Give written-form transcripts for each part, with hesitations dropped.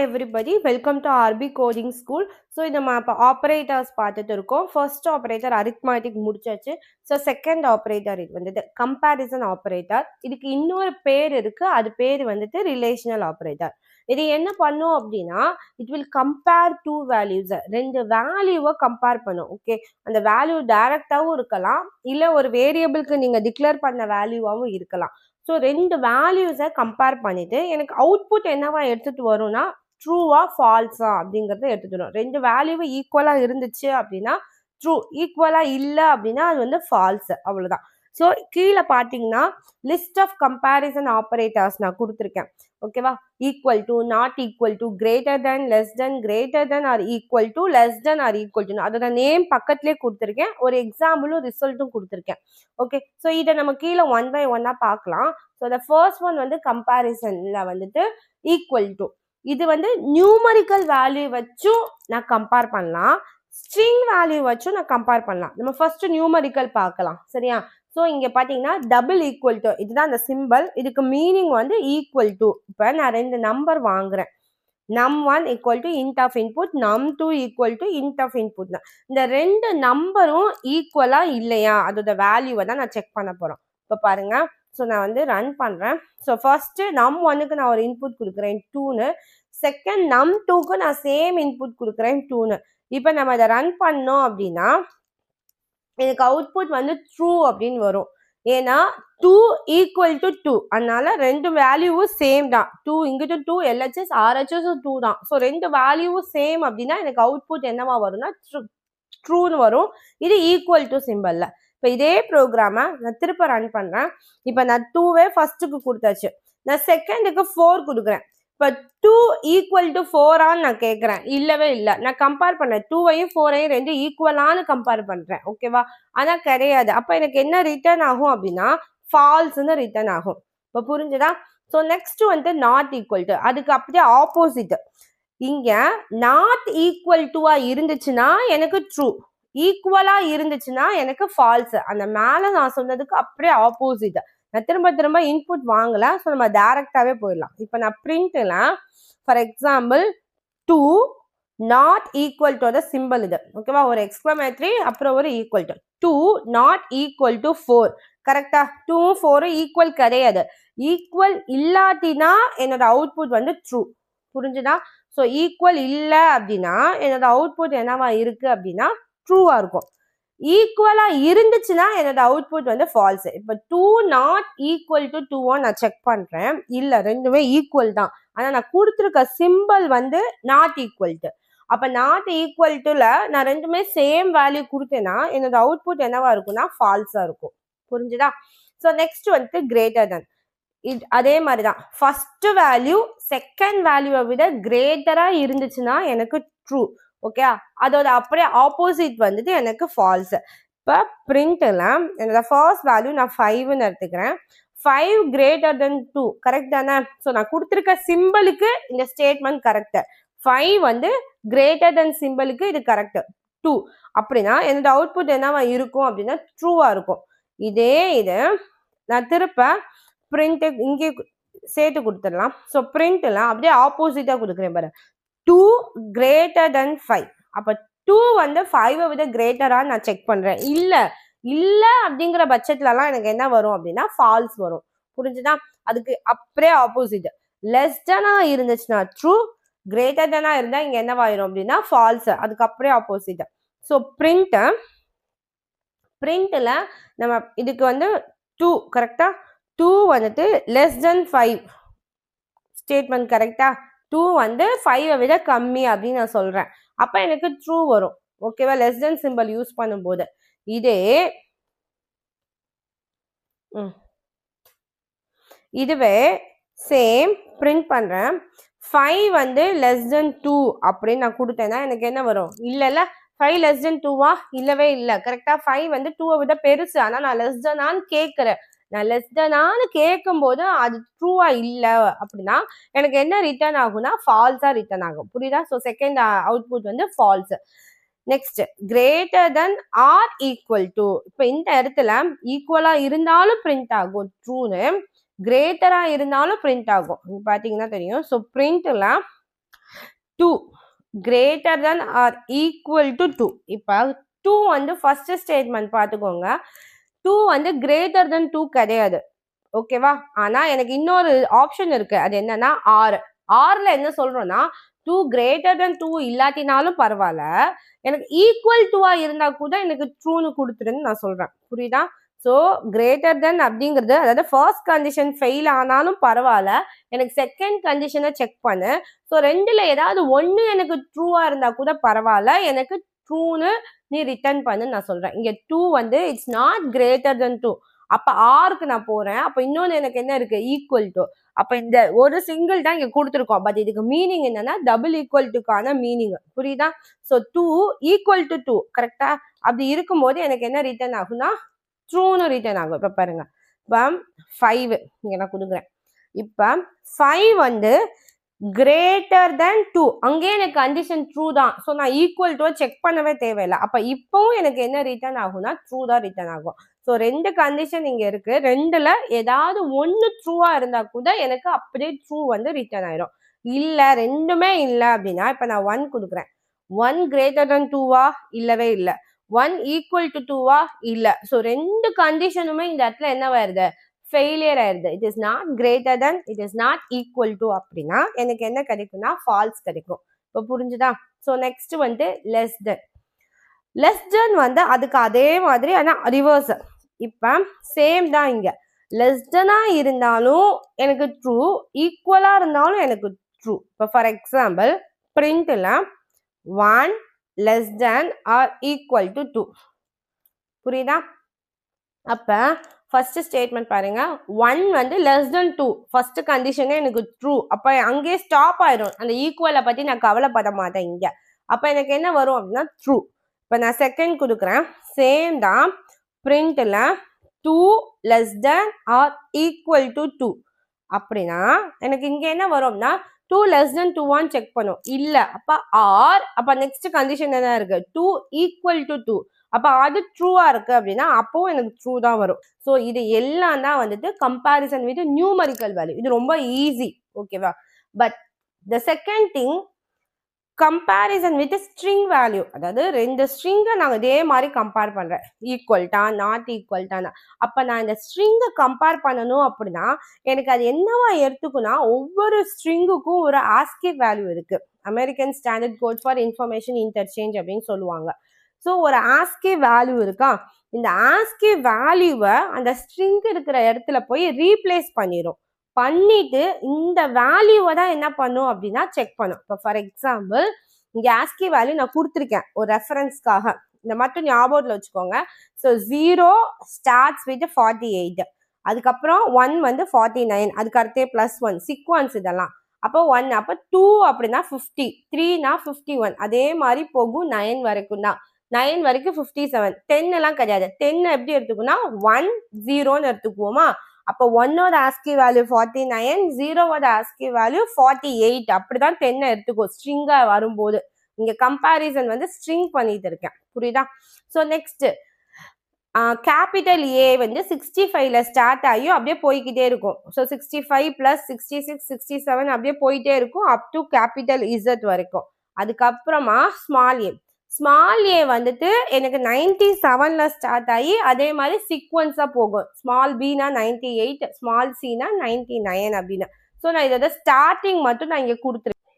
Everybody, welcome to RB Coding School. So நம்ம இப்போ operators பார்த்துட்டு இருக்கோம். ஃபர்ஸ்ட் ஆப்ரேட்டர் அரித்மெட்டிக் முடிச்சாச்சு. ஸோ செகண்ட் ஆப்ரேட்டர் இது வந்துட்டு கம்பேரிசன் ஆப்ரேட்டர். இதுக்கு இன்னொரு பேர் இருக்கு, அது பேர் வந்துட்டு ரிலேஷனல் ஆப்ரேட்டர். இது என்ன பண்ணும் அப்படின்னா, it will compare two values. ரெண்டு வேல்யூவை கம்பேர் பண்ணும். ஓகே, அந்த வேல்யூ டைரக்டாகவும் இருக்கலாம், இல்லை ஒரு வேரியபிளுக்கு நீங்கள் டிக்ளேர் பண்ண வேல்யூவாகவும் இருக்கலாம். ஸோ ரெண்டு வேல்யூஸை கம்பேர் பண்ணிட்டு எனக்கு அவுட்புட் என்னவா எடுத்துட்டு வரும்னா ட்ரூவா ஃபால்ஸா அப்படிங்கிறத எடுத்துட்டு வரும். ரெண்டு வேல்யூவை ஈக்குவலாக இருந்துச்சு அப்படின்னா ட்ரூ, ஈக்குவலாக இல்லை அப்படின்னா அது வந்து ஃபால்ஸ், அவ்வளோதான். ஸோ கீழே பார்த்தீங்கன்னா லிஸ்ட் ஆஃப் கம்பேரிசன் ஆப்ரேட்டர்ஸ் நான் கொடுத்துருக்கேன். ஓகேவா, equal to, not equal to, greater than, less than, greater then or equal to, less then or equal to, அதோட நேம் பக்கத்துலேயே கொடுத்துருக்கேன், ஒரு எக்ஸாம்பிளும் ரிசல்ட்டும் கொடுத்துருக்கேன். ஓகே, ஸோ இதை நம்ம கீழே ஒன் பை ஒன்னா பார்க்கலாம். ஸோ த ஃபர்ஸ்ட் ஒன் வந்து கம்பேரிசன்ல வந்துட்டு ஈக்குவல் டு, இது வந்து நியூமரிக்கல் வேல்யூ வச்சும் நான் கம்பேர் பண்ணலாம், ஸ்ட்ரிங் வேல்யூ வச்சும் நான் கம்பேர் பண்ணலாம். நம்ம ஃபர்ஸ்ட் நியூமரிக்கல் பார்க்கலாம், சரியா? ஸோ இங்கே பார்த்தீங்கன்னா டபுள் ஈக்குவல் டு, இதுதான் அந்த சிம்பிள், இதுக்கு மீனிங் வந்து ஈக்குவல் டு. இப்போ நான் ரெண்டு நம்பர் வாங்குறேன், num1 equal to int of input, num2 equal to int of input. இந்த ரெண்டு நம்பரும் ஈக்குவலா இல்லையா அதோட வேல்யூவை தான் நான் செக் பண்ண போறோம். இப்போ பாருங்க, ஸோ நான் வந்து ரன் பண்றேன். ஸோ ஃபர்ஸ்ட் num1க்கு நான் ஒரு இன்புட் கொடுக்குறேன் 2ன்னு, செகண்ட் num2க்கு நான் சேம் இன்புட் கொடுக்குறேன் 2ன்னு. இப்போ நம்ம இதை ரன் பண்ணோம் அப்படின்னா எனக்கு அவுட்புட் வந்து ட்ரூ அப்படின்னு வரும். ஏன்னா 2 ஈக்குவல் டு 2, அதனால ரெண்டு வேல்யூவும் சேம் தான். 2 இங்கிட்டு 2, LHS RHS 2 தான். ஸோ ரெண்டு வேல்யூவும் சேம் அப்படின்னா எனக்கு அவுட்புட் என்னவா வரும்னா ட்ரூன்னு வரும். இது ஈக்குவல் டு சிம்பிள்ல. இப்போ இதே ப்ரோக்ராமை நான் திருப்ப ரன் பண்றேன். இப்போ நான் 2வே ஃபர்ஸ்ட்டுக்கு கொடுத்தாச்சு, நான் செகண்டுக்கு 4 கொடுக்குறேன். இப்போ 2 ஈக்குவல் டு 4ஆன்னு நான் கேட்குறேன், இல்லவே இல்லை. நான் கம்பேர் பண்ணேன், 2வையும் 4ஐயும் ரெண்டு ஈக்குவலானு கம்பேர் பண்ணுறேன், ஓகேவா? ஆனால் கிடையாது. அப்போ எனக்கு என்ன ரிட்டர்ன் ஆகும் அப்படின்னா ஃபால்ஸ்ன்னு ரிட்டர்ன் ஆகும். இப்போ புரிஞ்சுதா? ஸோ நெக்ஸ்ட் வந்து நாட் ஈக்குவல் டு, அதுக்கு அப்படியே ஆப்போசிட். இங்கே நாட் ஈக்குவல் டுவா இருந்துச்சுன்னா எனக்கு ட்ரூ, ஈக்குவலாக இருந்துச்சுன்னா எனக்கு ஃபால்ஸ். அந்த மேலே நான் சொன்னதுக்கு அப்படியே ஆப்போசிட். நான் திரும்ப திரும்ப இன்புட் வாங்கல, ஸோ நம்ம டைரக்டாவே போயிடலாம். இப்போ நான் பிரிண்ட்ல for example 2 not equal to the simple இது, ஓகேவா? ஒரு எக்ஸ்க்ளமேட்டரி அப்புறம் ஒரு equal to 2 not equal to 4, கரெக்டா? 2ம் 4ம் ஈக்குவல் கிடையாது. ஈக்குவல் இல்லாட்டினா என்னோட அவுட்புட் வந்து ட்ரூ, புரிஞ்சுதா? ஸோ ஈக்குவல் இல்லை அப்படின்னா என்னோட அவுட்புட் என்னவா இருக்கு அப்படின்னா ட்ரூவா இருக்கும். ஈக்குவலா இருந்துச்சுன்னா என்னோட அவுட்புட் வந்து ஃபால்ஸ். இப்போ 2 நாட் ஈக்குவல் டு 2 நான் செக் பண்றேன், இல்ல ரெண்டுமே ஈக்குவல் தான், ஆனா நான் கொடுத்துருக்க சிம்பிள் வந்து நாட் ஈக்குவல் டு. அப்ப நாட் ஈக்குவல் டுல நான் ரெண்டுமே சேம் வேல்யூ கொடுத்தேன்னா என்னோட அவுட்புட் என்னவா இருக்கும்னா ஃபால்ஸா இருக்கும், புரிஞ்சுதா? ஸோ நெக்ஸ்ட் வந்து கிரேட்டர் தென், அதே மாதிரி தான். ஃபர்ஸ்ட் வேல்யூ செகண்ட் வேல்யூவை விட கிரேட்டரா இருந்துச்சுன்னா எனக்கு ட்ரூ, ஓகே? அதோட அப்படியே ஆப்போசிட் வந்துட்டு எனக்கு ஃபால்ஸ். இப்போ பிரிண்ட்ல என்னோட ஃபர்ஸ்ட் வேல்யூ நான் 5ன்னு எடுத்துக்கிறேன், 5 கிரேட்டர் தென் 2, கரெக்ட் தானே? ஸோ நான் கொடுத்துருக்க சிம்பிளுக்கு இந்த ஸ்டேட்மெண்ட் கரெக்ட், 5 வந்து கிரேட்டர் தென் சிம்பிளுக்கு இது கரெக்ட் 2, அப்படின்னா என்னோட அவுட்புட் என்னவா இருக்கும் அப்படின்னா ட்ரூவா இருக்கும். இதே இது நான் திருப்ப பிரிண்ட் இங்கே சேர்த்து கொடுத்துடலாம். ஸோ பிரிண்ட்ல அப்படியே ஆப்போசிட்டா கொடுக்குறேன் பாரு, 2 கிரேட்டர் தென் 5. அப்ப 2 வந்து 5ஐ விட கிரேட்டரா நான் செக் பண்றேன், இல்ல அப்படிங்கிற பட்சத்துலலாம் எனக்கு என்ன வரும் அப்படின்னா ஃபால்ஸ் வரும், புரிஞ்சுதா? அதுக்கு அப்படியே ஆப்போசிட், லெஸ் தெனா இருந்துச்சுன்னா ட்ரூ, கிரேட்டர் தெனா இருந்தா இங்க என்னவாயிரும் அப்படின்னா ஃபால்ஸ், அதுக்கு அப்படியே ஆப்போசிட். ஸோ பிரிண்ட்ல நம்ம இதுக்கு வந்து 2 கரெக்டா, 2 வந்துட்டு லெஸ் தென் 5 ஸ்டேட்மெண்ட் கரெக்டா, 2 வந்து 5ஐ விட கம்மி அப்படின்னு நான் சொல்றேன், அப்ப எனக்கு ட்ரூ வரும், ஓகேவா? லெஸ் தென் சிம்பிள் யூஸ் பண்ணும்போது. இதுவே சேம் பிரிண்ட் பண்றேன், 5 வந்து லெஸ் தென் 2 அப்படின்னு நான் கொடுத்தேன்னா எனக்கு என்ன வரும்? இல்ல 5 லெஸ் தென் 2வா? இல்லவே இல்லை, கரெக்டா? 5 வந்து 2ஐ விட பெருசு, ஆனா நான் லெஸ் தெனான்னு கேட்கிறேன். நான் லெஸ் தெனான்னு கேட்கும் போது அது ட்ரூவா இல்லை அப்படின்னா எனக்கு என்ன ரிட்டர்ன் ஆகும்னா ஃபால்ஸா ரிட்டர்ன் ஆகும், புரியுதா? ஸோ செகண்ட் அவுட்புட் வந்து false. Next greater then or equal to, இப்போ இந்த இடத்துல ஈக்குவலா இருந்தாலும் பிரிண்ட் ஆகும் ட்ரூன்னு, கிரேட்டரா இருந்தாலும் பிரிண்ட் ஆகும், பாத்தீங்கன்னா தெரியும். ஸோ பிரிண்ட்ல 2 greater than or equal to 2. இப்போ 2 வந்து ஃபர்ஸ்ட் ஸ்டேட்மெண்ட் பார்த்துக்கோங்க. 2 வந்து greater than 2 கிடையாது. ஓகேவா? ஆனா எனக்கு இன்னொரு ஆப்ஷன் இருக்கு. அது என்னன்னா ஆர்ல என்ன சொல்றோம்னா 2 greater than 2 இல்லாட்டினாலும் பரவாயில்ல, எனக்கு ஈக்குவல் டுவா இருந்தா கூட எனக்கு ட்ரூன்னு கொடுத்துருன்னு நான் சொல்றேன். புரியுதா? ஸோ கிரேட்டர் தென் அப்படிங்கிறது, அதாவது ஃபர்ஸ்ட் கண்டிஷன் ஃபெயில் ஆனாலும் பரவாயில்ல, எனக்கு செகண்ட் கண்டிஷனை செக் பண்ணு. ஸோ ரெண்டுல ஏதாவது ஒன்று எனக்கு ட்ரூவா இருந்தா கூட பரவாயில்ல, எனக்கு ட்ரூன்னு நீ ரிட்டர்ன் பண்ணு நான் சொல்றேன். இங்க 2 வந்து இட்ஸ் நாட் கிரேட்டர் தென் 2. அப்ப ஆருக்கு நான் போறேன். அப்ப இன்னொன்னு எனக்கு என்ன இருக்கு? Equal to. அப்ப இந்த ஒரு சிங்கிள் தான் இங்க கொடுத்துருக்கோம். பட் இதுக்கு மீனிங் என்னன்னா டபுள் ஈக்குவல் டுக்கான மீனிங். புரியுதா? ஸோ 2 ஈக்குவல் டு 2 கரெக்டா? அப்படி இருக்கும்போது எனக்கு என்ன ரிட்டர்ன் ஆகும்னா ட்ரூன்னு ரிட்டர்ன் ஆகும். இப்போ பாருங்க, இப்போ 5 இங்க நான் கொடுக்குறேன். இப்போ 5 வந்து கிரேட்டர் தென் 2, அங்கேயே எனக்கு கண்டிஷன் ட்ரூ தான். ஸோ நான் ஈக்குவல் டு செக் பண்ணவே தேவையில்லை. அப்போ இப்பவும் எனக்கு என்ன ரிட்டர்ன் ஆகும்னா ட்ரூ தான் ரிட்டர்ன் ஆகும். ஸோ ரெண்டு கண்டிஷன் இங்க இருக்கு. ரெண்டுல ஏதாவது ஒன்று ட்ரூவா இருந்தா கூட எனக்கு அப்படியே ட்ரூ வந்து ரிட்டர்ன் ஆயிடும். இல்ல ரெண்டுமே இல்லை அப்படின்னா இப்போ நான் 1 கொடுக்குறேன். 1 கிரேட்டர் தென் 2வா? இல்லவே இல்லை. 1 ஈக்குவல் டு 2வா? இல்லை. ஸோ ரெண்டு கண்டிஷனுமே இந்த இடத்துல என்ன வருது? ஃபெயிலியர் ஆயிருது. It is not greater than, it is not equal to அப்படின்னா எனக்கு என்ன கிடைக்கும்னா ஃபால்ஸ் கிடைக்கும். இப்போ புரிஞ்சுதா? ஸோ நெக்ஸ்ட் வந்து லெஸ் தென். லெஸ் தென் வந்து அதுக்கு அதே மாதிரி ஆனால் ரிவர்ஸ். இப்போ சேம் தான், இங்க லெஸ் தெனா இருந்தாலும் எனக்கு ட்ரூ, ஈக்குவலா இருந்தாலும் எனக்கு ட்ரூ. இப்போ ஃபார் எக்ஸாம்பிள் பிரிண்ட்ல 1 less then or equal to 2. புரியுதா? அப்ப ஃபர்ஸ்ட் ஸ்டேட்மெண்ட் பாருங்க, 1 வந்து லெஸ் தென் 2, ஃபர்ஸ்ட் கண்டிஷனே எனக்கு ட்ரூ. அப்ப அங்கேயே ஸ்டாப் ஆயிடும். அந்த ஈக்குவலை பத்தி நான் கவலைப்பட மாட்டேன் இங்க. அப்ப எனக்கு என்ன வரும் அப்படின்னா ட்ரூ. இப்ப நான் செகண்ட் கொடுக்குறேன். சேம் தான், பிரிண்ட்ல 2 less then or equal to 2 அப்படின்னா எனக்கு இங்க என்ன வரும்னா 2 லெஸ் தென் 2 செக் பண்ணும். இல்ல அப்ப ஆர், அப்ப நெக்ஸ்ட் கண்டிஷன் என்ன இருக்கு? 2 ஈக்குவல் டு 2. அப்ப அது ட்ரூவா இருக்கு அப்படின்னா அப்போ எனக்கு ட்ரூ தான் வரும். ஸோ இது எல்லாம் தான் வந்துட்டு கம்பேரிசன் வித் நியூமரிக்கல் வேல்யூ. இது ரொம்ப ஈஸி. ஓகேவா? But the second thing, comparison with string value. அதாவது ரெண்டு ஸ்ட்ரிங்கை நான் இதே மாதிரி கம்பேர் பண்றேன், ஈக்குவல்டா நாட் ஈக்குவல்டான. அப்ப நான் இந்த ஸ்ட்ரிங்கை கம்பேர் பண்ணணும் அப்படின்னா எனக்கு அது என்னவா எடுத்துக்குன்னா, ஒவ்வொரு ஸ்ட்ரிங்குக்கும் ஒரு ஆஸ்கி வேல்யூ இருக்கு. American standard code for information interchange அப்படின்னு சொல்லுவாங்க. ஸோ ஒரு ஆஸ்கி வேல்யூ இருக்கா, இந்த ஆஸ்கி வேல்யூவை அந்த ஸ்ட்ரிங் இருக்கிற இடத்துல போய் ரீப்ளேஸ் பண்ணிட்டு இந்த வேல்யூவை தான் என்ன பண்ணும் அப்படின்னா செக் பண்ணும். இப்போ ஃபார் எக்ஸாம்பிள் இங்கே ஆஸ்கி வேல்யூ நான் கொடுத்துருக்கேன் ஒரு ரெஃபரன்ஸ்க்காக, இந்த மட்டும் ஞாபகத்தில் வச்சுக்கோங்க. ஸோ 0 ஸ்டார்ட்ஸ் வித் 48, அதுக்கப்புறம் 1 வந்து 49, அதுக்கு அடுத்தே +1 சீக்வன்ஸ் இதெல்லாம். அப்போ 1, அப்போ 2 அப்படின்னா 50, 3னா 51, அதே மாதிரி போகும் 9 வரைக்கும் தான். 9 வரைக்கும் 57, 10 எல்லாம் கிடையாது. 10 எப்படி எடுத்துக்கோன்னா 1 0ன்னு எடுத்துக்குவோமா? அப்போ 1ஓட ஆஸ்கி வேல்யூ 49, 0ஓட ஆஸ்கி வேல்யூ 48, அப்படிதான் 10 எடுத்துக்கும் ஸ்ட்ரிங்கா வரும்போது. இங்க கம்பேரிசன் வந்து ஸ்ட்ரிங் பண்ணிட்டு இருக்கேன். புரியுதா? ஸோ நெக்ஸ்ட் கேபிட்டல் ஏ வந்து 65ல ஸ்டார்ட் ஆகியும் அப்படியே போய்கிட்டே இருக்கும். ஸோ 65 + 66 67 அப்படியே போயிட்டே இருக்கும் அப் டு கேபிட்டல் இசட் வரைக்கும். அதுக்கப்புறமா ஸ்மால் ஏ வந்துட்டு எனக்கு 97ல ஸ்டார்ட் ஆகி அதே மாதிரி சீக்வன்ஸா போகும். ஸ்மால் பினா 98, ஸ்மால் சினா 99 அப்படின்னு. ஸோ நான் இதோட ஸ்டார்டிங் மட்டும் நான் இங்க கொடுத்துருக்கேன்.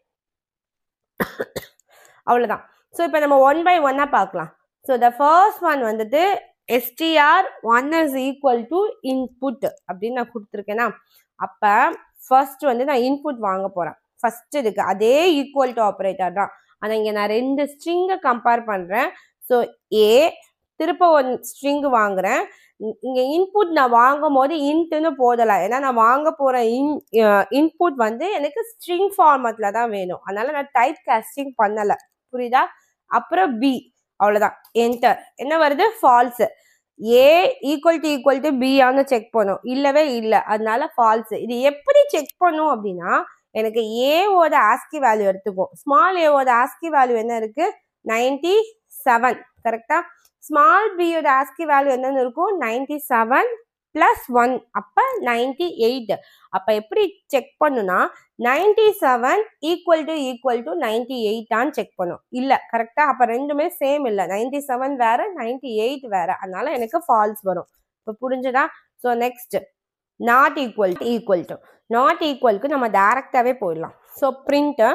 அவ்வளவுதான். ஸோ இப்போ நம்ம 1 by 1 பார்க்கலாம். ஸோ த ஃபர்ஸ்ட் ஒன் வந்துட்டு str1 is equal to input அப்படின்னு நான் கொடுத்துருக்கேன்னா, அப்ப ஃபர்ஸ்ட் வந்து நான் இன்புட் வாங்க போறேன். ஃபர்ஸ்ட் இருக்கு அதே ஈக்குவல் டு ஆப்ரேட்டர் தான். ஆனா இங்க நான் ரெண்டு ஸ்ட்ரிங்கை கம்பேர் பண்றேன். ஸோ ஏ திருப்ப ஒரு ஸ்ட்ரிங் வாங்குறேன். இங்க இன்புட் நான் வாங்கும் போது இன்ட்னு போடலாம், ஏன்னா நான் வாங்க போற இன்புட் வந்து எனக்கு ஸ்ட்ரிங் ஃபார்மட்ல தான் வேணும். அதனால நான் டைப் காஸ்டிங் பண்ணல. புரியுதா? அப்புறம் பி, அவ்வளவுதான். என்டர். என்ன வருது? False. A equal to B ஆன்னு செக் பண்ணும், இல்லவே இல்லை, அதனால ஃபால்ஸ். இது எப்படி செக் பண்ணும் அப்படின்னா, எனக்கு ஏவோட ஆஸ்கி வேல்யூ எடுத்துக்கும். ஸ்மால் ஏவோட ஆஸ்கி வேல்யூ என்ன இருக்கு? 97, கரெக்டா? ஸ்மால் பியோட ஆஸ்கி வேல்யூ என்னன்னு இருக்கும்? 97 ப்ளஸ் 1 அப்போ 98. அப்போ எப்படி செக் பண்ணுனா 97 ஈக்குவல் டு 98 செக் பண்ணும். இல்லை கரெக்டாக, அப்போ ரெண்டுமே சேம் இல்லை, 97 வேற 98 வேற, அதனால எனக்கு ஃபால்ஸ் வரும். இப்போ புரிஞ்சுதா? So next not equal to நம்ம டைரக்டாகவே போயிடலாம். ஸோ பிரிண்ட்,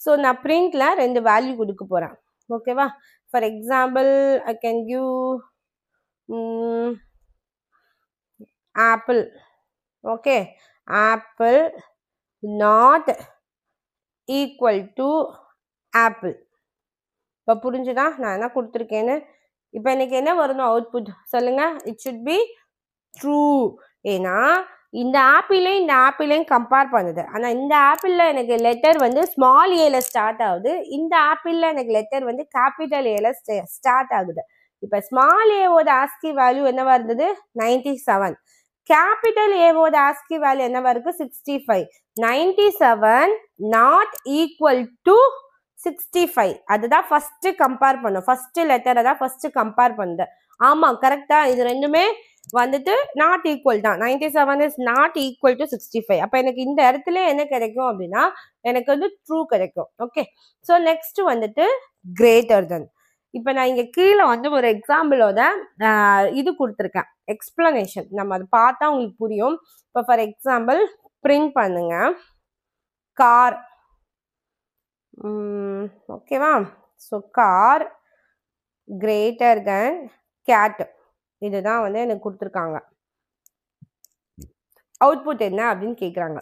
ஸோ நான் பிரிண்ட்ல 2 வேல்யூ கொடுக்க போகிறேன். ஓகேவா? For example I can give apple. Okay, apple not equal to apple. இப்போ புரிஞ்சுதா நான் என்ன கொடுத்துருக்கேன்னு? இப்போ எனக்கு என்ன வரணும் அவுட்புட் சொல்லுங்க? It should be true. ஏன்னா இந்த ஆப்பிளையும் கம்பேர் பண்ணுது. ஆனால் இந்த ஆப்பிளில் எனக்கு லெட்டர் வந்து ஸ்மால் ஏல ஸ்டார்ட் ஆகுது, இந்த ஆப்பிளில் எனக்கு லெட்டர் வந்து கேபிட்டல் ஏல ஸ்டார்ட் ஆகுது. இப்போ ஸ்மால் ஏவோட ஆஸ்கி வேல்யூ என்னவா இருந்தது? 97. கேபிட்டல் ஏவோட ஆஸ்கி வேல்யூ என்னவா இருக்கு? 65. 97 நாட் ஈக்குவல் டு 65. அதுதான் ஃபர்ஸ்ட் கம்பேர் பண்ணும். ஃபர்ஸ்ட் லெட்டரை தான் ஃபர்ஸ்ட் கம்பேர் பண்ணுது. ஆமா கரெக்டா, இது ரெண்டுமே வந்துட்டு நாட் ஈக்குவல் தான். 97 இஸ் நாட் ஈக்குவல் டு 65. அப்போ எனக்கு இந்த இடத்துல என்ன கிடைக்கும் அப்படின்னா எனக்கு வந்து ட்ரூ கிடைக்கும். ஓகே, ஸோ நெக்ஸ்ட் வந்துட்டு கிரேட்டர் தென். இப்போ நான் இங்கே கீழே வந்து ஒரு எக்ஸாம்பிளோட இது கொடுத்துருக்கேன், எக்ஸ்பிளனேஷன். நம்ம அதை பார்த்தா உங்களுக்கு புரியும். இப்போ ஃபார் எக்ஸாம்பிள் பிரிண்ட் பண்ணுங்க கார். ஓகேவா? So car greater then cat, இதுதான் வந்து எனக்கு கொடுத்துருக்காங்க. அவுட்புட் என்ன அப்படின்னு கேட்குறாங்க.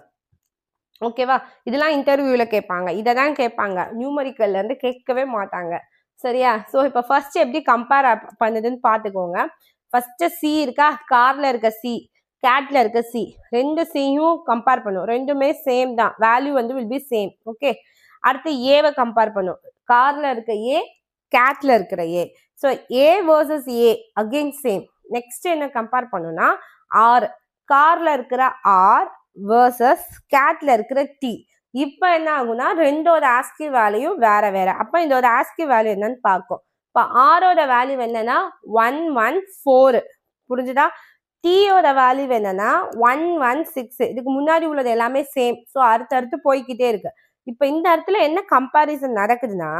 ஓகேவா? இதெல்லாம் இன்டர்வியூவில் கேட்பாங்க, இதை தான் கேட்பாங்க, நியூமரிக்கல்லேருந்து கேட்கவே மாட்டாங்க. சரியா? ஸோ இப்போ ஃபர்ஸ்ட் எப்படி கம்பேர் பண்ணுதுன்னு பார்த்துக்கோங்க. ஃபர்ஸ்ட் சி இருக்கா, காரில் இருக்க சி, கேட்டில் இருக்க சி, ரெண்டு சியும் கம்பேர் பண்ணும். ரெண்டுமே சேம் தான், வேல்யூ வந்து வில் பி சேம். ஓகே, அடுத்து ஏவை கம்பேர் பண்ணும். காரில் இருக்க ஏ, கேட்ல இருக்கிற A. So A versus A again same. Next என்ன கம்பேர் பண்ணுனா ஆர், கார்ல இருக்கிற ஆர் வர்சஸ் கேட்ல இருக்கிற டி. இப்போ என்ன ஆகும்னா ரெண்டோட ஆஸ்கி வேல்யூ வேற வேற. அப்போ இதோட ஆஸ்கி வேல்யூ என்னன்னு பார்க்கும். இப்போ ஆரோட வேல்யூ என்னன்னா 114. புரிஞ்சுதா? டீயோட வேல்யூ என்னன்னா 116. இதுக்கு முன்னாடி உள்ளது எல்லாமே சேம். ஸோ அடுத்தடுத்து போய்கிட்டே இருக்கு. இப்போ இந்த இடத்துல என்ன கம்பாரிசன் நடக்குதுன்னா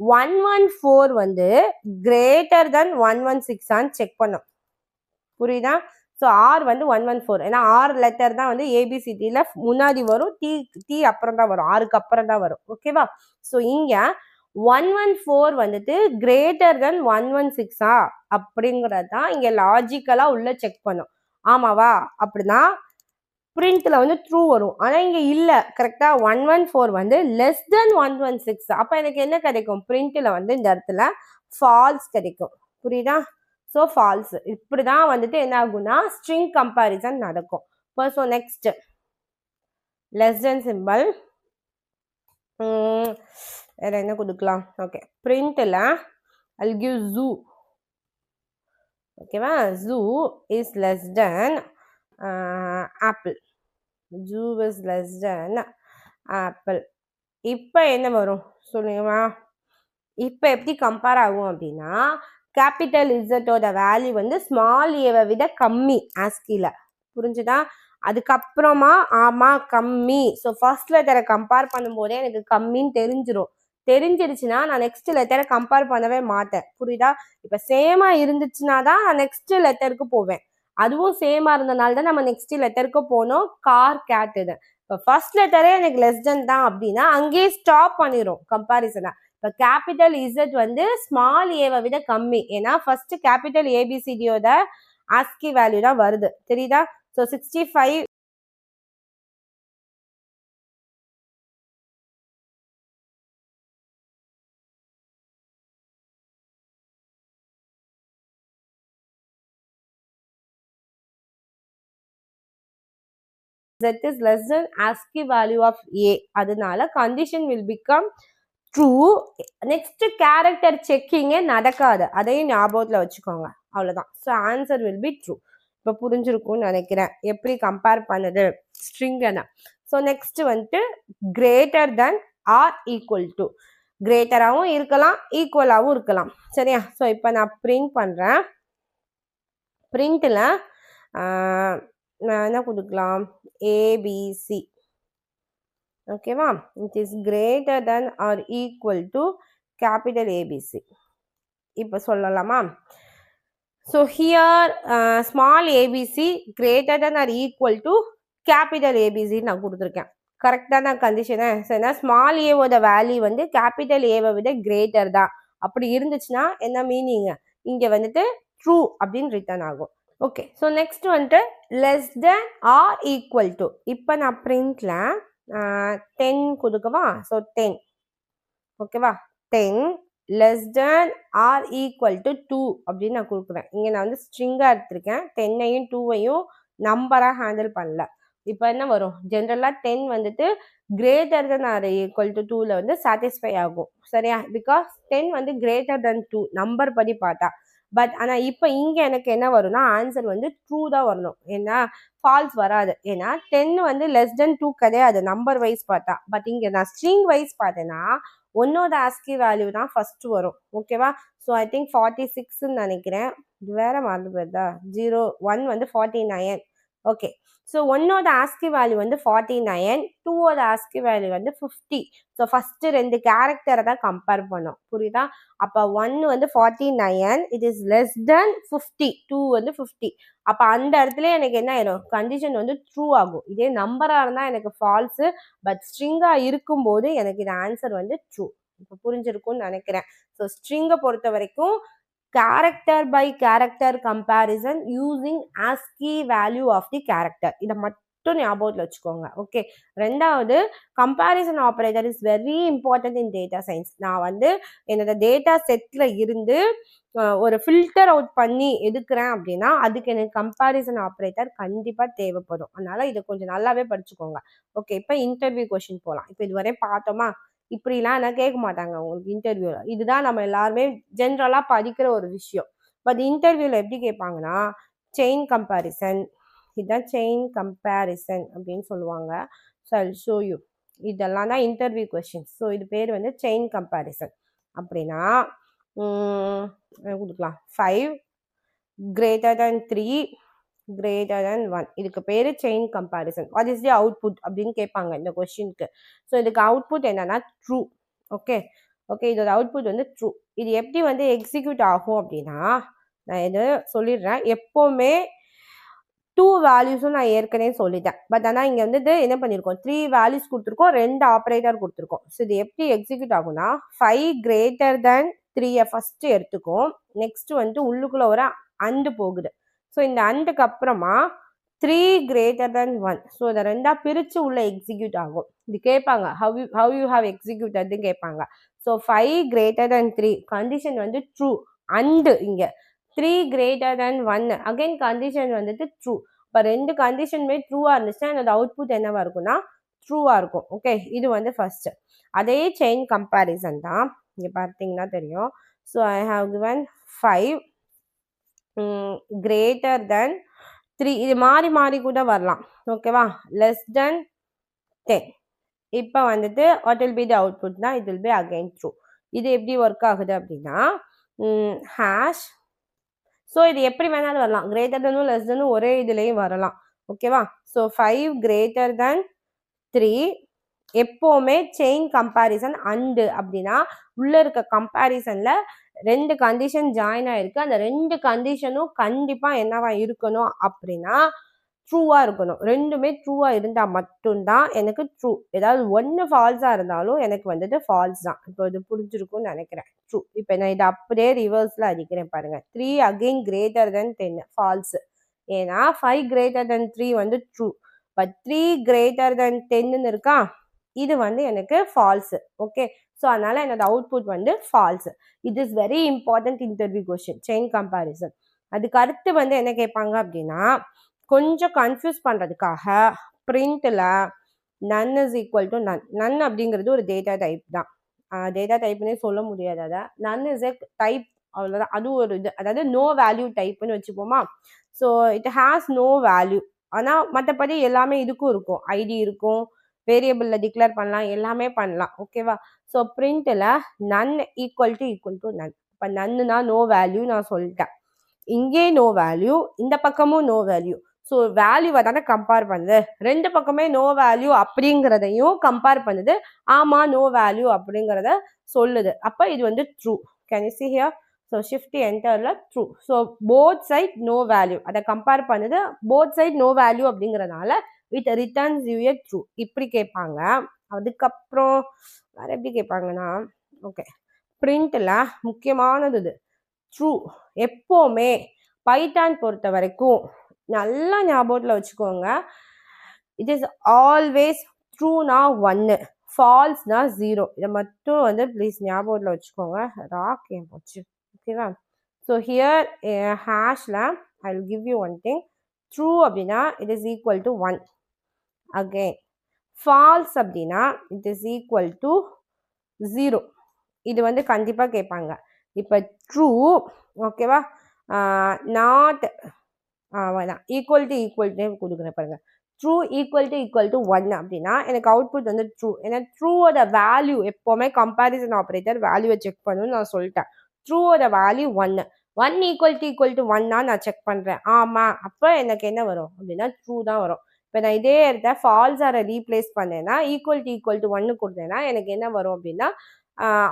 114 வந்து கிரேட்டர் தென் 116 செக் பண்ணும். புரியுதா? ஸோ ஆர் வந்து 114, ஏன்னா ஆர் லெட்டர் தான் வந்து ஏபிசிடியில் முன்னாடி வரும், டி அப்புறம் தான் வரும், ஆருக்கு அப்புறம் தான் வரும். ஓகேவா? ஸோ இங்கே 114 வந்துட்டு கிரேட்டர் தென் 116 அப்படிங்கிறது தான் இங்கே லாஜிக்கலாக உள்ள செக் பண்ணும். ஆமாவா? அப்படின்னா பிரிண்ட்ல வந்து ட்ரூ வரும். ஆனால் இங்கே இல்லை, கரெக்டாக 114 வந்து லெஸ் தென் 116. அப்போ எனக்கு என்ன கிடைக்கும்? பிரிண்ட்ல வந்து இந்த இடத்துல ஃபால்ஸ் கிடைக்கும். புரியுதா? So false. இப்படி தான் வந்துட்டு என்ன ஆகும்னா ஸ்ட்ரிங் கம்பேரிசன் நடக்கும். இப்போ so next less than simple வேற என்ன கொடுக்கலாம்? ஓகே, பிரிண்ட்ல I'll give zoo. ஓகேவா? zoo is less than apple. zoo is less than apple. இப்போ என்ன வரும் சொல்லுங்கம்மா? இப்போ எப்படி கம்பேர் ஆகும் அப்படின்னா கேபிட்டல் இசட்டோட வேல்யூ வந்து ஸ்மால் ஏவை விட கம்மி ஆஸ்கில. புரிஞ்சுதா? அதுக்கப்புறமா ஆமா கம்மி. ஸோ ஃபர்ஸ்ட் லெட்டரை கம்பேர் பண்ணும்போதே எனக்கு கம்மின்னு தெரிஞ்சிருச்சுன்னா நான் நெக்ஸ்ட் லெட்டரை கம்பேர் பண்ணவே மாட்டேன். புரியுதா? இப்போ சேமா இருந்துச்சுன்னா தான் நான் நெக்ஸ்ட் லெட்டருக்கு போவேன். அதுவும் சேமா இருந்தனால தான் நம்ம நெக்ஸ்ட் லெட்டருக்கு போனோம். Car, cat. இது இப்போ ஃபர்ஸ்ட் லெட்டரே எனக்கு லெஸ் தென் தான் அப்படின்னா அங்கேயே ஸ்டாப் பண்ணிடும் கம்பாரிசனை. இப்போ கேபிட்டல் இசட் வந்து ஸ்மால் ஏவை விட கம்மி, ஏன்னா ஃபர்ஸ்ட் கேபிட்டல் ஏபிசிடியோட ஆஸ்கி வேல்யூ தான் வருது. தெரியுதா? So 65 z is less than ASCII value of a. அதனால condition will become true. Next character செக்கிங்கே நடக்காது, அதையும் ஞாபகத்தில் வச்சுக்கோங்க. அவ்வளோதான். So answer will be true. இப்போ புரிஞ்சிருக்கும்னு நினைக்கிறேன் எப்படி கம்பேர் பண்ணுது ஸ்ட்ரிங்கனை. ஸோ நெக்ஸ்ட் வந்துட்டு greater then or equal to. கிரேட்டராகவும் இருக்கலாம், ஈக்குவலாகவும் இருக்கலாம். சரியா? ஸோ இப்போ நான் பிரிண்ட் பண்ணுறேன். பிரிண்ட்டில் நான் என்ன கொடுக்கலாம், ஏபிசி. ஓகேவா, it is greater then or equal to capital ABC. இப்போ சொல்லலாமா? So here small ABC greater then or equal to capital ABC நான் கொடுத்துருக்கேன். கரெக்டான கண்டிஷனு. ஸோ ஏன்னா ஸ்மால் ஏவோட வேல்யூ வந்து கேபிட்டல் ஏவை விட கிரேட்டர் தான். அப்படி இருந்துச்சுன்னா என்ன மீனிங், இங்கே வந்துட்டு ட்ரூ அப்படின்னு ரிட்டர்ன் ஆகும். ஓகே, ஸோ நெக்ஸ்ட் வந்துட்டு less then or equal to. இப்போ நான் பிரிண்ட்ல 10 கொடுக்கவா? ஸோ 10. ஓகேவா, 10 less then or equal to 2 அப்படின்னு நான் கொடுக்குறேன். இங்கே நான் வந்து ஸ்ட்ரிங்காக எடுத்திருக்கேன். 10ஐயும் 2ஐயும் நம்பராக ஹேண்டில் பண்ணல. இப்போ என்ன வரும், ஜென்ரலாக 10 வந்துட்டு greater then or equal to 2ல வந்து சாட்டிஸ்ஃபை ஆகும். சரியா, பிகாஸ் 10 வந்து கிரேட்டர் தென் 2 நம்பர் படி பார்த்தா. பட் ஆனால் இப்போ இங்கே எனக்கு என்ன வரும்னா ஆன்சர் வந்து ட்ரூ தான் வரணும். ஏன்னா ஃபால்ஸ் வராது. ஏன்னா 10 வந்து லெஸ் தென் 2 கிடையாது நம்பர் வைஸ் பார்த்தா. பட் இங்கே நான் ஸ்ட்ரிங் வைஸ் பார்த்தேன்னா ஒன்னோட ஆஸ்கி வேல்யூ தான் ஃபர்ஸ்ட் வரும். ஓகேவா, ஸோ ஐ திங்க் 46ன்னு நினைக்கிறேன். இது வேற மறந்து போயிருதா, 01 வந்து 49. ஓகே, ஸோ ஒன்னோட ஆஸ்கி வேல்யூ வந்து 49, டூவோட ஆஸ்கி வேல்யூ வந்து 50. ஸோ ஃபர்ஸ்ட் ரெண்டு கேரக்டரை தான் கம்பேர் பண்ணோம். புரியுதா? அப்போ 1 வந்து 49, இட் இஸ் லெஸ் தென் 50, 2 வந்து 50. அப்போ அந்த இடத்துல எனக்கு என்ன ஆயிடும், கண்டிஷன் வந்து ட்ரூ ஆகும். இதே நம்பராக இருந்தால் எனக்கு ஃபால்ஸு, பட் ஸ்ட்ரிங்காக இருக்கும்போது எனக்கு இது ஆன்சர் வந்து ட்ரூ. இப்போ புரிஞ்சிருக்கும்னு நினைக்கிறேன். ஸோ ஸ்ட்ரிங்கை பொறுத்த வரைக்கும் character by character comparison using ASCII value of the character. இதை மட்டும் ஞாபகத்தில் வச்சுக்கோங்க. ஓகே, ரெண்டாவது comparison operator is very important in data science. நான் வந்து என்னோட டேட்டா செட்டில் இருந்து ஒரு ஃபில்டர் அவுட் பண்ணி எடுக்கிறேன் அப்படின்னா அதுக்கு எனக்கு கம்பேரிசன் ஆப்ரேட்டர் கண்டிப்பாக தேவைப்படும். அதனால இதை கொஞ்சம் நல்லாவே படிச்சுக்கோங்க. ஓகே, இப்போ இன்டர்வியூ கொஸ்டின் போகலாம். இப்போ இதுவரை பார்த்தோமா, இப்படிலாம் என்ன கேட்க மாட்டாங்க உங்களுக்கு இன்டர்வியூவில். இதுதான் நம்ம எல்லாருமே ஜென்ரலாக படிக்கிற ஒரு விஷயம். பட் இன்டர்வியூவில் எப்படி கேட்பாங்கன்னா செயின் கம்பேரிசன், இதுதான் செயின் கம்பேரிசன் அப்படின்னு சொல்லுவாங்க. So I show you. இதெல்லாம் தான் இன்டர்வியூ கொஸ்டின்ஸ். ஸோ இது பேர் வந்து செயின் கம்பேரிசன். அப்படின்னா கொடுக்கலாம் 5 greater than 3 greater than 1. இதுக்கு பேரு chain comparison. What is the output அப்படின்னு கேட்பாங்க இந்த கொஸ்டினுக்கு. ஸோ இதுக்கு அவுட்புட் என்னன்னா ட்ரூ. ஓகே ஓகே, இதோட அவுட்புட் வந்து ட்ரூ. இது எப்படி வந்து எக்ஸிக்யூட் ஆகும் அப்படின்னா நான் இது சொல்லிடுறேன். எப்போவுமே 2 வேல்யூஸும் நான் ஏற்கனவே சொல்லிட்டேன். பட் ஆனால் இங்கே வந்துட்டு என்ன பண்ணியிருக்கோம், 3 வேல்யூஸ் கொடுத்துருக்கோம், 2 ஆப்ரேட்டர் கொடுத்துருக்கோம். ஸோ இது எப்படி எக்ஸிக்யூட் ஆகும்னா 5 greater than 3 ஃபர்ஸ்ட் எடுத்துக்கும். நெக்ஸ்ட் வந்துட்டு உள்ளுக்குள்ள ஒரு அண்டு போகுது. ஸோ இந்த அண்டுக்கு அப்புறமா 3 greater than 1. ஸோ இதை ரெண்டா பிரித்து உள்ள எக்ஸிக்யூட் ஆகும். இது கேட்பாங்க ஹவ் யூ ஹாவ் எக்ஸிக்யூட்டட்னு கேட்பாங்க. ஸோ 5 greater than 3 கண்டிஷன் வந்து ட்ரூ. அண்டு இங்கே 3 greater than 1 அகைன் கண்டிஷன் வந்துட்டு ட்ரூ. இப்போ ரெண்டு கண்டிஷனுமே ட்ரூவாக இருந்துச்சுன்னா என்னோட அவுட்புட் என்னவா இருக்கும்னா ட்ரூவாக இருக்கும். ஓகே, இது வந்து ஃபர்ஸ்ட். அதே செயின் கம்பேரிசன் தான் இங்கே பார்த்தீங்கன்னா தெரியும். So I have given 5 greater than 3. இது மாறி மாறி கூட வரலாம். ஓகேவா, லெஸ் தென் 10. இப்போ வந்துட்டு வாட் வில் பி தி அவுட்புட்னா it will be again true. இது எப்படி ஒர்க் ஆகுது அப்படின்னா ஹேஷ். ஸோ இது எப்படி வேணாலும் வரலாம், கிரேட்டர் தெனும் லெஸ் தெனும் ஒரே இதுலேயும் வரலாம். ஓகேவா, ஸோ 5 greater than 3 எப்போவுமே செயின் கம்பேரிசன் அண்டு அப்படின்னா உள்ள இருக்க கம்பேரிசன்ல ரெண்டு கண்டிஷன் ஜாயின் ஆயிருக்கு. அந்த ரெண்டு கண்டிஷனும் கண்டிப்பா என்னவா இருக்கணும் அப்படின்னா ட்ரூவா இருக்கணும். ரெண்டுமே ட்ரூவா இருந்தா மட்டும்தான் எனக்கு ட்ரூ. ஏதாவது ஒன்று ஃபால்ஸா இருந்தாலும் எனக்கு வந்துட்டு ஃபால்ஸ் தான். இப்போ இது புரிஞ்சிருக்கும்னு நினைக்கிறேன். ட்ரூ. இப்போ நான் இதை அப்படியே ரிவர்ஸ்ல அடிக்கிறேன் பாருங்க. 3 அகைன் greater than 10 ஃபால்ஸ். ஏன்னா 5 greater than 3 வந்து ட்ரூ. பட் 3 greater than 10ன்னு இருக்கா, இது வந்து எனக்கு ஃபால்ஸ். ஓகே, ஸோ அதனால என்னோட அவுட்புட் வந்து false. It is very important interview question chain comparison. அதுக்கு அடுத்து வந்து என்ன கேட்பாங்க அப்படின்னா கொஞ்சம் கன்ஃபியூஸ் பண்ணுறதுக்காக பிரிண்டில் none is equal to none. None அப்படிங்கிறது ஒரு டேட்டா டைப் தான். டேட்டா டைப்னே சொல்ல முடியாது. அதை நன் இஸ் எ டைப், அவ்வளோதான். அது ஒரு இது, அதாவது நோ வேல்யூ டைப்னு வச்சுப்போமா. So it has no value. ஆனால் மற்றபடி எல்லாமே இதுக்கும் இருக்கும். ஐடி இருக்கும், வேரியபிளில் டிக்ளேர் பண்ணலாம், எல்லாமே பண்ணலாம். ஓகேவா, ஸோ பிரிண்டில் நன் ஈக்குவல் டு நன். இப்போ நன்னுனா நோ வேல்யூ நான் சொல்லிட்டேன். இங்கே நோ வேல்யூ, இந்த பக்கமும் நோ வேல்யூ. ஸோ வேல்யூவை தானே கம்பேர் பண்ணுது, ரெண்டு பக்கமே நோ வேல்யூ அப்படிங்கிறதையும் கம்பேர் பண்ணுது. ஆமா நோ வேல்யூ அப்படிங்கிறத சொல்லுது. அப்போ இது வந்து true. Can you see here? So shift என்டர்ல true. So both side no value அதை கம்பேர் பண்ணுது. போத் சைட் நோ வேல்யூ அப்படிங்கிறதுனால with returns you a true இப்படி கேட்பாங்க. அதுக்கப்புறம் வேற எப்படி கேட்பாங்கன்னா, ஓகே பிரிண்ட்ல முக்கியமானது இது ட்ரூ. எப்போவுமே பைத்தான் பொறுத்த வரைக்கும் நல்லா ஞாபகத்தில் வச்சுக்கோங்க, இட் இஸ் ஆல்வேஸ் ட்ரூனா 1, ஃபால்ஸ்னா 0. இதை மட்டும் வந்து ப்ளீஸ் ஞாபகத்தில் வச்சுக்கோங்க. ராக் ஏன் போச்சு, ஓகேவா? ஸோ ஹியர் ஹேஷில் I will give you one thing. True அப்படின்னா it is equal to 1. Again false அப்படின்னா இட் இஸ் ஈக்குவல் டு 0. இது வந்து கண்டிப்பாக கேட்பாங்க. இப்போ ட்ரூ ஓகேவா, நாட் ஈக்குவல் டு கொடுக்குறேன் பாருங்க. ட்ரூ ஈக்குவல் டு 1 அப்படின்னா எனக்கு அவுட்புட் வந்து ட்ரூ. ஏன்னா ட்ரூவோட வேல்யூ எப்போவுமே கம்பேரிசன் ஆப்ரேட்டர் வேல்யூவை செக் பண்ணணும்னு நான் சொல்லிட்டேன். ட்ரூவோட வேல்யூ 1 ஈக்குவல் டு 1 நான் செக் பண்ணுறேன். ஆமாம், அப்போ எனக்கு என்ன வரும் அப்படின்னா ட்ரூ தான் வரும். இப்போ நான் இதே இடத்த ஃபால்ஸாரை ரீப்ளேஸ் பண்ணேன்னா ஈக்குவல் டு 1 கொடுத்தேன்னா எனக்கு என்ன வரும் அப்படின்னா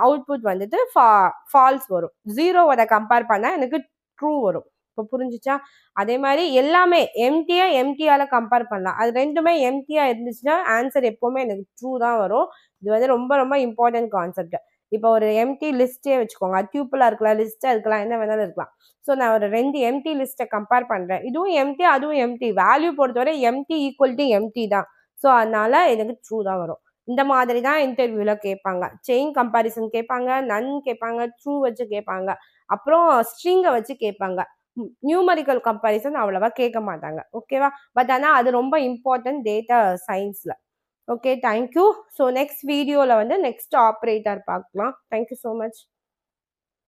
அவுட்புட் வந்துட்டு ஃபால்ஸ் வரும். 0வோட கம்பேர் பண்ணால் எனக்கு ட்ரூ வரும். இப்போ புரிஞ்சிச்சா? அதே மாதிரி எல்லாமே எம்டியால கம்பேர் பண்ணலாம். அது ரெண்டுமே எம்டியா இருந்துச்சுன்னா ஆன்சர் எப்போவுமே எனக்கு ட்ரூ தான் வரும். இது வந்து ரொம்ப ரொம்ப இம்பார்ட்டன்ட் கான்செப்ட். இப்போ ஒரு எம்டி லிஸ்ட்டே வச்சுக்கோங்க, டியூப்பிளாக இருக்கலாம், லிஸ்ட்டாக இருக்கலாம், என்ன வேணாலும் இருக்கலாம். ஸோ நான் ஒரு 2 எம்டி லிஸ்ட்டை கம்பேர் பண்ணுறேன். இதுவும் எம்டி அதுவும் எம்டி, வேல்யூ பொறுத்தவரை எம்டி ஈக்குவல் டு எம்டி தான். ஸோ அதனால எனக்கு ட்ரூ தான் வரும். இந்த மாதிரி தான் இன்டர்வியூவில் கேட்பாங்க. செயின் கம்பேரிசன் கேட்பாங்க, நன் கேட்பாங்க, ட்ரூ வச்சு கேட்பாங்க, அப்புறம் ஸ்ட்ரிங்கை வச்சு கேட்பாங்க. நியூமரிக்கல் கம்பேரிசன் அவ்வளவா கேட்க மாட்டாங்க. ஓகேவா? பட் ஆனால் அது ரொம்ப இம்பார்ட்டன்ட் டேட்டா சயின்ஸில். Okay, thank you. ஸோ நெக்ஸ்ட் வீடியோவில் வந்து நெக்ஸ்ட் ஆப்ரேட்டர் பார்க்கலாம். Thank you so much.